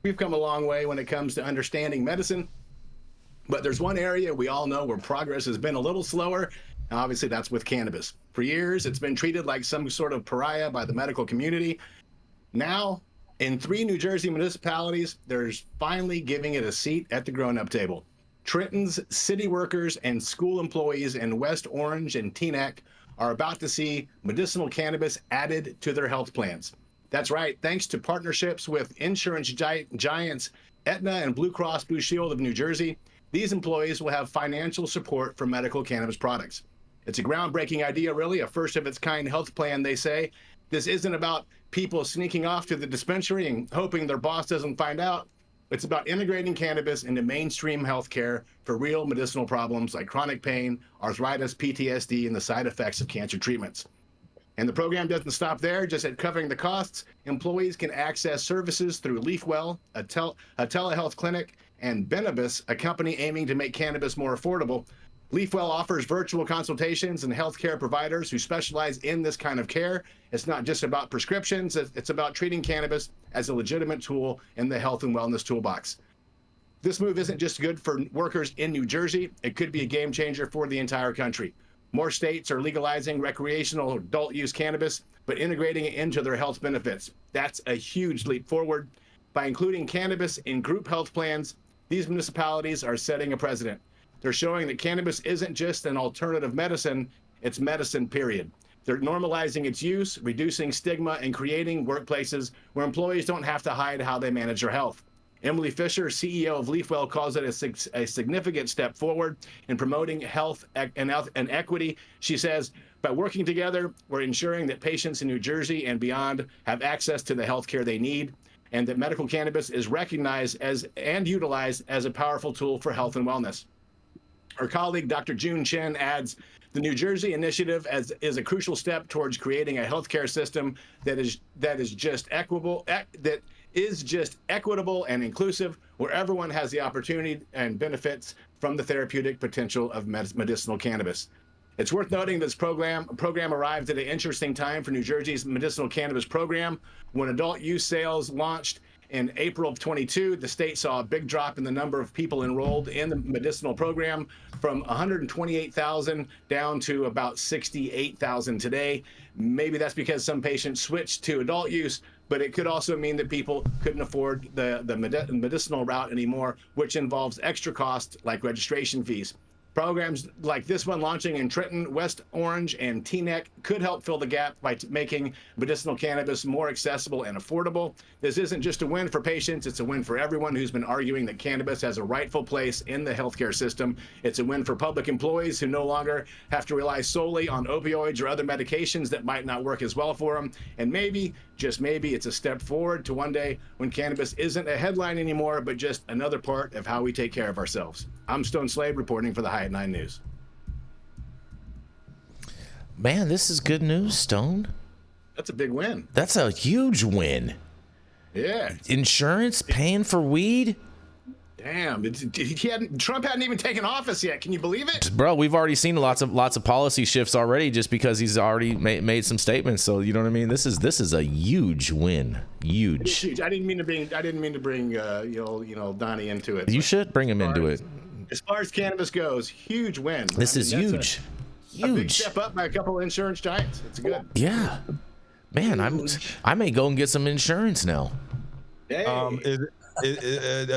We've come a long way when it comes to understanding medicine, but there's one area we all know where progress has been a little slower. And obviously, that's with cannabis. For years, it's been treated like some sort of pariah by the medical community. Now, in 3 New Jersey municipalities, there's finally giving it a seat at the grown-up table. Trenton's city workers and school employees in West Orange and Teaneck are about to see medicinal cannabis added to their health plans. That's right, thanks to partnerships with insurance giants Aetna and Blue Cross Blue Shield of New Jersey, these employees will have financial support for medical cannabis products. It's a groundbreaking idea, really, a first-of-its-kind health plan, they say. This isn't about people sneaking off to the dispensary and hoping their boss doesn't find out. It's about integrating cannabis into mainstream healthcare for real medicinal problems like chronic pain, arthritis, PTSD, and the side effects of cancer treatments. And the program doesn't stop there. Just at covering the costs, employees can access services through LeafWell, a telehealth clinic, and Cannabis, a company aiming to make cannabis more affordable. LeafWell offers virtual consultations and healthcare providers who specialize in this kind of care. It's not just about prescriptions, it's about treating cannabis as a legitimate tool in the health and wellness toolbox. This move isn't just good for workers in New Jersey, it could be a game changer for the entire country. More states are legalizing recreational adult use cannabis, but integrating it into their health benefits. That's a huge leap forward. By including cannabis in group health plans, these municipalities are setting a precedent. They're showing that cannabis isn't just an alternative medicine, it's medicine, period. They're normalizing its use, reducing stigma, and creating workplaces where employees don't have to hide how they manage their health. Emily Fisher, CEO of LeafWell, calls it a significant step forward in promoting health and equity. She says, by working together, we're ensuring that patients in New Jersey and beyond have access to the health care they need, and that medical cannabis is recognized as and utilized as a powerful tool for health and wellness. Her colleague, Dr. June Chen, adds, the New Jersey initiative is a crucial step towards creating a healthcare system that is just equitable and inclusive, where everyone has the opportunity and benefits from the therapeutic potential of medicinal cannabis. It's worth noting this program arrived at an interesting time for New Jersey's medicinal cannabis program. When adult use sales launched in April of 22, the state saw a big drop in the number of people enrolled in the medicinal program from 128,000 down to about 68,000 today. Maybe that's because some patients switched to adult use, but it could also mean that people couldn't afford the medicinal route anymore, which involves extra costs like registration fees. Programs like this one launching in Trenton, West Orange, and Teaneck could help fill the gap by making medicinal cannabis more accessible and affordable. This isn't just a win for patients, it's a win for everyone who's been arguing that cannabis has a rightful place in the healthcare system. It's a win for public employees who no longer have to rely solely on opioids or other medications that might not work as well for them. And maybe, just maybe, it's a step forward to one day when cannabis isn't a headline anymore, but just another part of how we take care of ourselves. I'm Stone Slade reporting for the High at 9 News. Man, this is good news, Stone. That's a big win. That's a huge win. Yeah. Insurance paying for weed? Damn, Trump hadn't even taken office yet. Can you believe it? Bro, we've already seen lots of policy shifts already just because he's already made some statements. So you know what I mean. This is a huge win. Huge. I didn't mean to bring Donnie into it. You should bring him into it. As far as cannabis goes, huge win. This is huge. A big step up by a couple of insurance giants. It's good. Yeah, man, I may go and get some insurance now. Hey.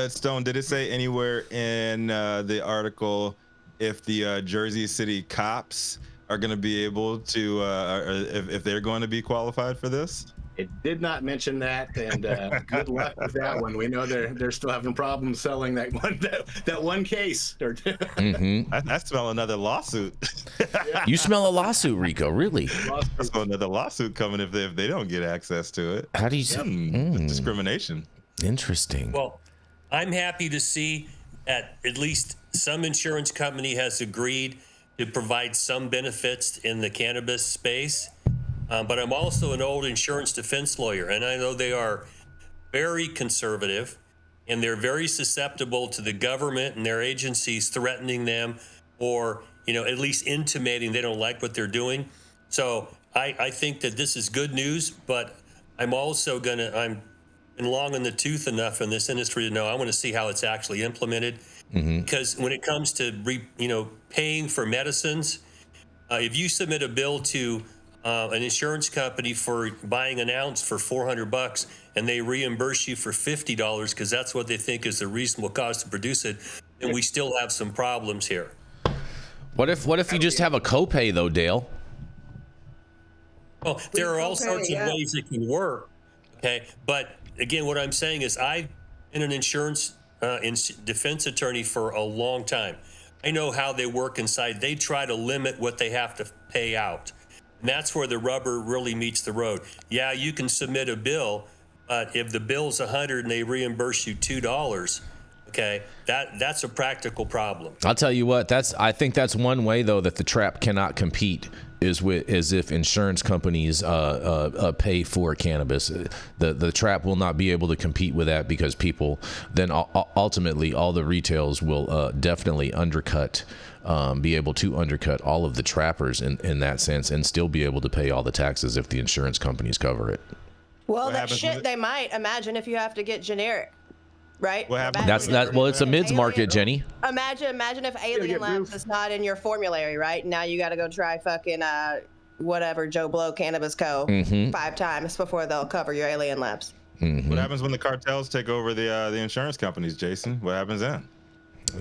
Stone, did it say anywhere in the article if the Jersey City cops are going to be able to, if they're going to be qualified for this? It did not mention that, and good luck with that one. We know they're still having problems selling that one case. Mm-hmm. I smell another lawsuit. You smell a lawsuit, Rico? Really? I smell another lawsuit coming if they don't get access to it. How do you see discrimination? Interesting. Well, I'm happy to see that at least some insurance company has agreed to provide some benefits in the cannabis space. But I'm also an old insurance defense lawyer, and I know they are very conservative, and they're very susceptible to the government and their agencies threatening them or, at least intimating they don't like what they're doing. So I think that this is good news, but I'm also I'm been long in the tooth enough in this industry to know I want to see how it's actually implemented. Because when it comes to paying for medicines, if you submit a bill to an insurance company for buying an ounce for $400 and they reimburse you for $50 because that's what they think is the reasonable cost to produce it, then we still have some problems here. What if you just have a copay though, Dale? Well, there are all sorts of ways it can work. Okay, but again, what I'm saying is I've been an insurance defense attorney for a long time. I know how they work inside. They try to limit what they have to pay out. And that's where the rubber really meets the road. Yeah, you can submit a bill, but if the bill's $100 and they reimburse you $2, okay, that's a practical problem. I'll tell you what, I think that's one way though that the trap cannot compete is if insurance companies pay for cannabis. The trap will not be able to compete with that because people then ultimately all the retails will definitely be able to undercut all of the trappers in that sense and still be able to pay all the taxes if the insurance companies cover it. Well, that shit they might imagine if you have to get generic. Right? What happens? Well, it's a mids market, Jenny. Imagine if Alien Labs is not in your formulary, right? Now you got to go try fucking whatever Joe Blow Cannabis Co. 5 times before they'll cover your Alien Labs. What happens when the cartels take over the insurance companies, Jason? What happens then?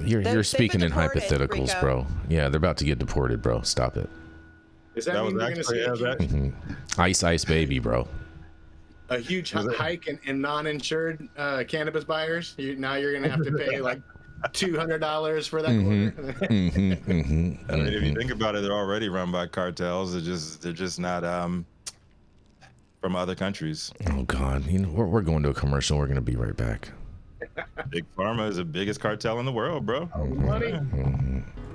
You're speaking in deported, hypotheticals, Rico. bro. Yeah, they're about to get deported, bro. Stop it. Does that mean we're going to see Ice baby, bro. a huge hike in non-insured cannabis buyers? Now you're going to have to pay like $200 for that quarter. I mean, if you think about it, they're already run by cartels. They're just not from other countries. Oh God, we're going to a commercial. We're going to be right back. Big Pharma is the biggest cartel in the world, bro. Money.